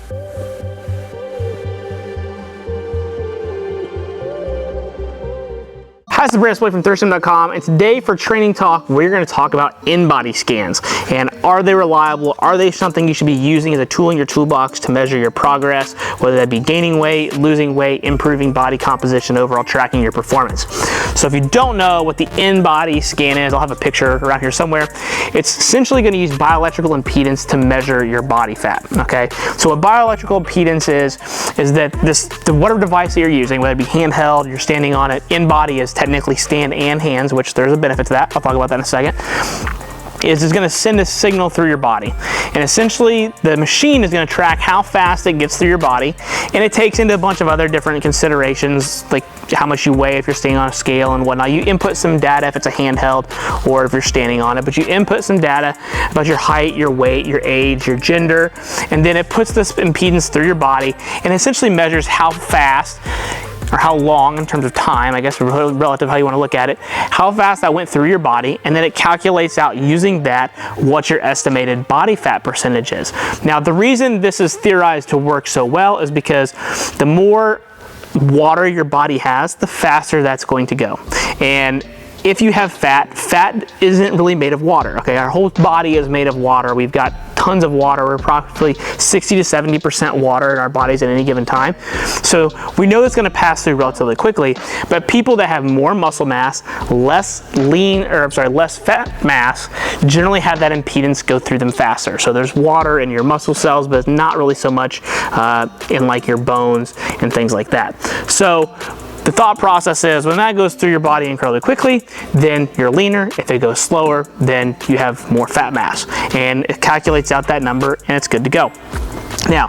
Hi, this is Brandon Splay from ThirstSim.com, and today for Training Talk, we're going to talk about in-body scans. And are they reliable? Are they something you should be using as a tool in your toolbox to measure your progress, whether that be gaining weight, losing weight, improving body composition, overall tracking your performance? So if you don't know what the in-body scan is, I'll have a picture around here somewhere. It's essentially going to use bioelectrical impedance to measure your body fat, okay? So what bioelectrical impedance is that whatever device that you're using, whether it be handheld, you're standing on it, in-body is technically stand and hands, which there's a benefit to that. I'll talk about that in a second. Is going to send a signal through your body, and essentially the machine is going to track how fast it gets through your body, and it takes into a bunch of other different considerations, like how much you weigh if you're staying on a scale and whatnot. You input some data if it's a handheld or if you're standing on it, but you input some data about your height, your weight, your age, your gender, and then it puts this impedance through your body and essentially measures how fast or how long in terms of time, I guess relative to how you want to look at it, how fast that went through your body, and then it calculates out using that what your estimated body fat percentage is. Now, the reason this is theorized to work so well is because the more water your body has, the faster that's going to go. And if you have fat isn't really made of water, okay? Our whole body is made of water. We've got tons of water. We're approximately 60 to 70% water in our bodies at any given time. So we know it's going to pass through relatively quickly, but people that have more muscle mass, less fat mass, generally have that impedance go through them faster. So there's water in your muscle cells, but it's not really so much in like your bones and things like that. So the thought process is when that goes through your body incredibly quickly, then you're leaner. If it goes slower, then you have more fat mass. And it calculates out that number and it's good to go. Now,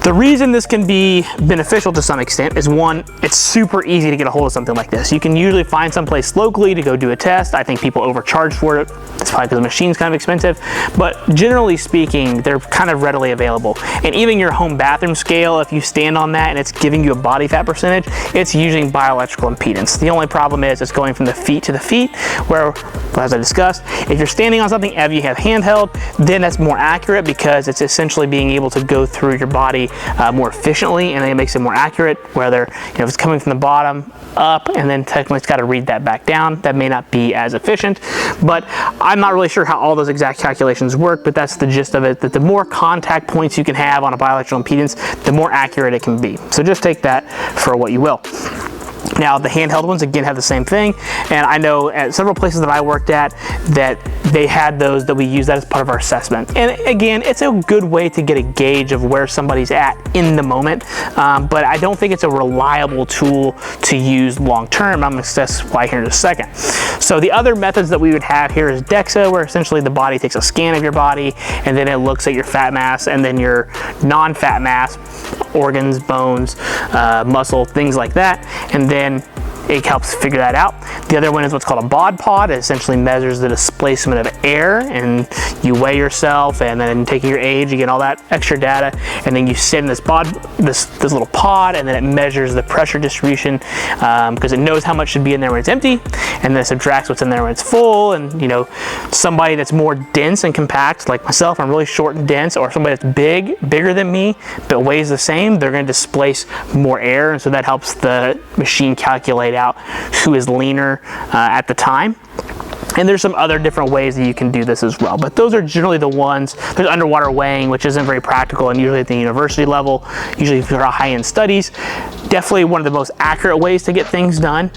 the reason this can be beneficial to some extent is one, it's super easy to get a hold of something like this. You can usually find someplace locally to go do a test. I think people overcharge for it. It's probably because the machine's kind of expensive, but generally speaking, they're kind of readily available. And even your home bathroom scale, if you stand on that and it's giving you a body fat percentage, it's using bioelectrical impedance. The only problem is it's going from the feet to the feet, where, as I discussed, if you're standing on something heavy you have handheld, then that's more accurate because it's essentially being able to go through your body more efficiently, and then it makes it more accurate. Whether if it's coming from the bottom up and then technically it's got to read that back down, that may not be as efficient. But I'm not really sure how all those exact calculations work, but that's the gist of it, that the more contact points you can have on a bioelectrical impedance, the more accurate it can be. So just take that for what you will. Now, the handheld ones, again, have the same thing, and I know at several places that I worked at that they had those that we use that as part of our assessment. And again, it's a good way to get a gauge of where somebody's at in the moment, but I don't think it's a reliable tool to use long-term. I'm going to discuss why here in a second. So the other methods that we would have here is DEXA, where essentially the body takes a scan of your body, and then it looks at your fat mass and then your non-fat mass, organs, bones, muscle, things like that, and then it helps figure that out. The other one is what's called a bod pod. It essentially measures the displacement of air, and you weigh yourself, and then taking your age, you get all that extra data, and then you sit in this little pod, and then it measures the pressure distribution because it knows how much should be in there when it's empty, and then subtracts what's in there when it's full. And somebody that's more dense and compact, like myself, I'm really short and dense, or somebody that's bigger than me, but weighs the same, they're going to displace more air, and so that helps the machine calculate out who is leaner at the time. And there's some other different ways that you can do this as well, but those are generally the ones. There's underwater weighing, which isn't very practical, and usually at the university level, usually for high-end studies, definitely one of the most accurate ways to get things done,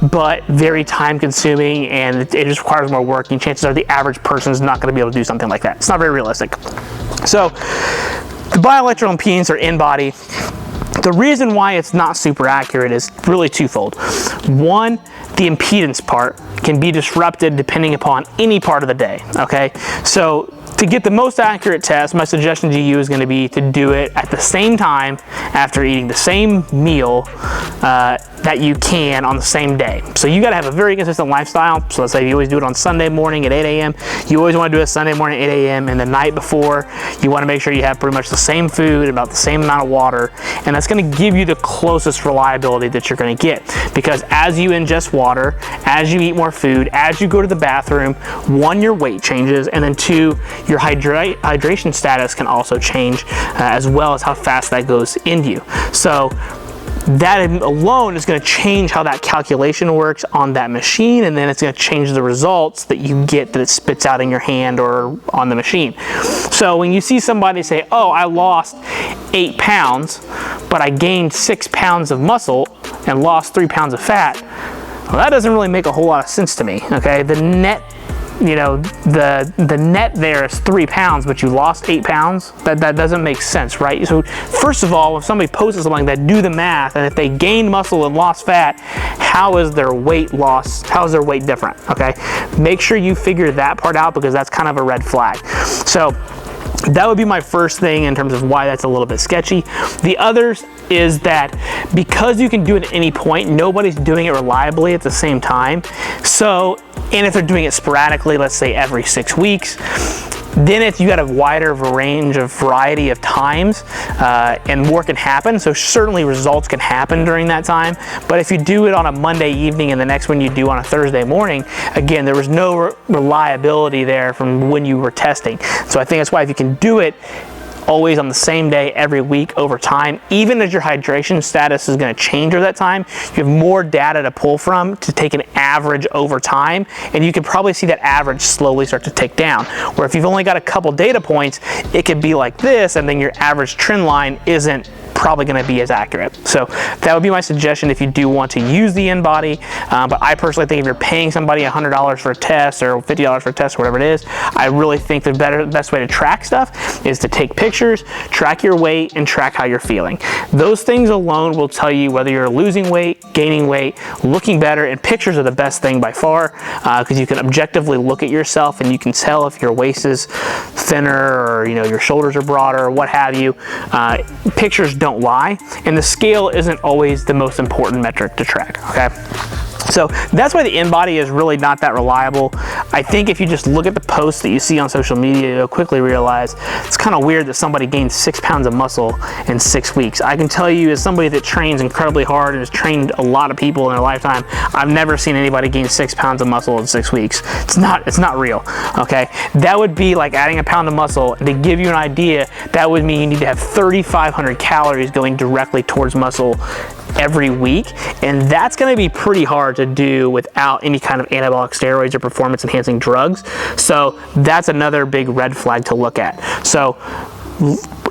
but very time-consuming, and it just requires more work, and chances are the average person is not going to be able to do something like that. It's not very realistic. So the bioelectrical impedance, or in-body, the reason why it's not super accurate is really twofold. One, the impedance part can be disrupted depending upon any part of the day, okay? So to get the most accurate test, my suggestion to you is going to be to do it at the same time after eating the same meal that you can on the same day. So you got to have a very consistent lifestyle. So let's say you always do it on Sunday morning at 8 a.m. You always want to do it Sunday morning at 8 a.m. and the night before you want to make sure you have pretty much the same food, about the same amount of water, and that's going to give you the closest reliability that you're going to get. Because as you ingest water, as you eat more food, as you go to the bathroom, one, your weight changes, and then two, your hydration status can also change, as well as how fast that goes into you. So that alone is going to change how that calculation works on that machine, and then it's going to change the results that you get that it spits out in your hand or on the machine. So when you see somebody say, oh, I lost 8 pounds, but I gained 6 pounds of muscle and lost 3 pounds of fat, well, that doesn't really make a whole lot of sense to me, okay? The net, you know, the net there is 3 pounds, but you lost 8 pounds. That doesn't make sense, right? So first of all, if somebody posts something like that, do the math, and if they gained muscle and lost fat, how is their weight loss? How is their weight different? Okay, make sure you figure that part out, because that's kind of a red flag. So that would be my first thing in terms of why that's a little bit sketchy. The others is that because you can do it at any point, nobody's doing it reliably at the same time. So, and if they're doing it sporadically, let's say every 6 weeks, then you got a wider range of variety of times, and more can happen. So certainly results can happen during that time. But if you do it on a Monday evening and the next one you do on a Thursday morning, again, there was no reliability there from when you were testing. So I think that's why if you can do it always on the same day every week over time, even as your hydration status is going to change over that time, you have more data to pull from to take an average over time, and you can probably see that average slowly start to tick down. Where if you've only got a couple data points, it could be like this, and then your average trend line isn't probably going to be as accurate. So that would be my suggestion if you do want to use the InBody. But I personally think if you're paying somebody $100 for a test or $50 for a test or whatever it is, I really think the best way to track stuff is to take pictures, track your weight, and track how you're feeling. Those things alone will tell you whether you're losing weight, gaining weight, looking better, and pictures are the best thing by far, because you can objectively look at yourself and you can tell if your waist is thinner or your shoulders are broader or what have you. Pictures don't lie, and the scale isn't always the most important metric to track, okay? So that's why the InBody is really not that reliable. I think if you just look at the posts that you see on social media, you'll quickly realize it's kind of weird that somebody gained 6 pounds of muscle in 6 weeks. I can tell you, as somebody that trains incredibly hard and has trained a lot of people in their lifetime, I've never seen anybody gain 6 pounds of muscle in 6 weeks. It's not real, okay? That would be like adding a pound of muscle, and to give you an idea, that would mean you need to have 3,500 calories going directly towards muscle every week, and that's going to be pretty hard to do without any kind of anabolic steroids or performance enhancing drugs. So that's another big red flag to look at. So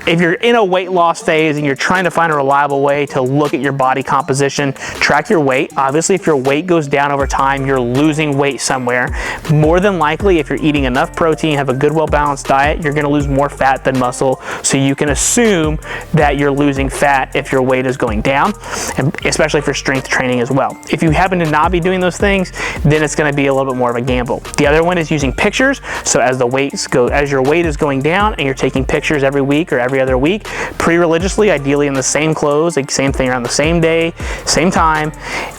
if you're in a weight loss phase and you're trying to find a reliable way to look at your body composition, track your weight. Obviously, if your weight goes down over time, you're losing weight somewhere. More than likely, if you're eating enough protein, have a good, well-balanced diet, you're gonna lose more fat than muscle. So you can assume that you're losing fat if your weight is going down, and especially for strength training as well. If you happen to not be doing those things, then it's gonna be a little bit more of a gamble. The other one is using pictures. So as your weight is going down and you're taking pictures every week or every other week, pre-religiously, ideally in the same clothes, like same thing around the same day, same time,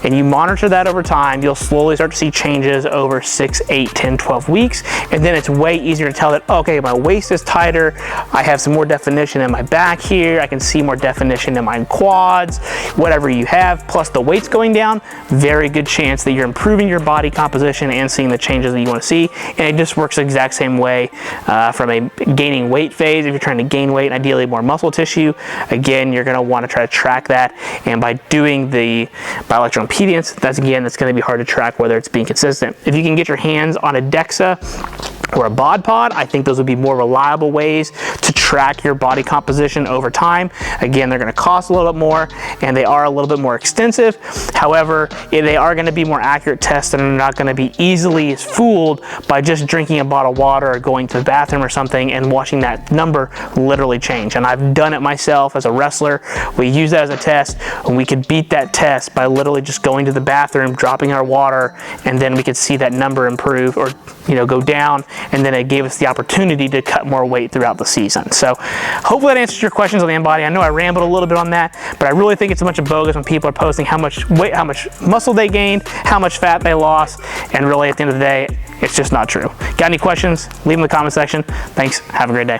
and you monitor that over time, you'll slowly start to see changes over 6, 8, 10, 12 weeks, and then it's way easier to tell that, okay, my waist is tighter, I have some more definition in my back here, I can see more definition in my quads, whatever you have, plus the weight's going down, very good chance that you're improving your body composition and seeing the changes that you want to see, and it just works the exact same way from a gaining weight phase. If you're trying to gain weight, ideally more muscle tissue, again, you're going to want to try to track that, and by doing the bioelectro impedance, that's going to be hard to track whether it's being consistent. If you can get your hands on a DEXA or a bod pod, I think those would be more reliable ways to track your body composition over time. Again, they're going to cost a little bit more, and they are a little bit more extensive. However, they are going to be more accurate tests, and are not going to be easily fooled by just drinking a bottle of water or going to the bathroom or something and watching that number literally change. And I've done it myself as a wrestler. We use that as a test, and we could beat that test by literally just going to the bathroom, dropping our water, and then we could see that number improve or go down, and then it gave us the opportunity to cut more weight throughout the season. So hopefully that answers your questions on the InBody. I know I rambled a little bit on that, but I really think it's a bunch of bogus when people are posting how much weight, how much muscle they gained, how much fat they lost, and really at the end of the day, it's just not true. Got any questions? Leave them in the comment section. Thanks. Have a great day.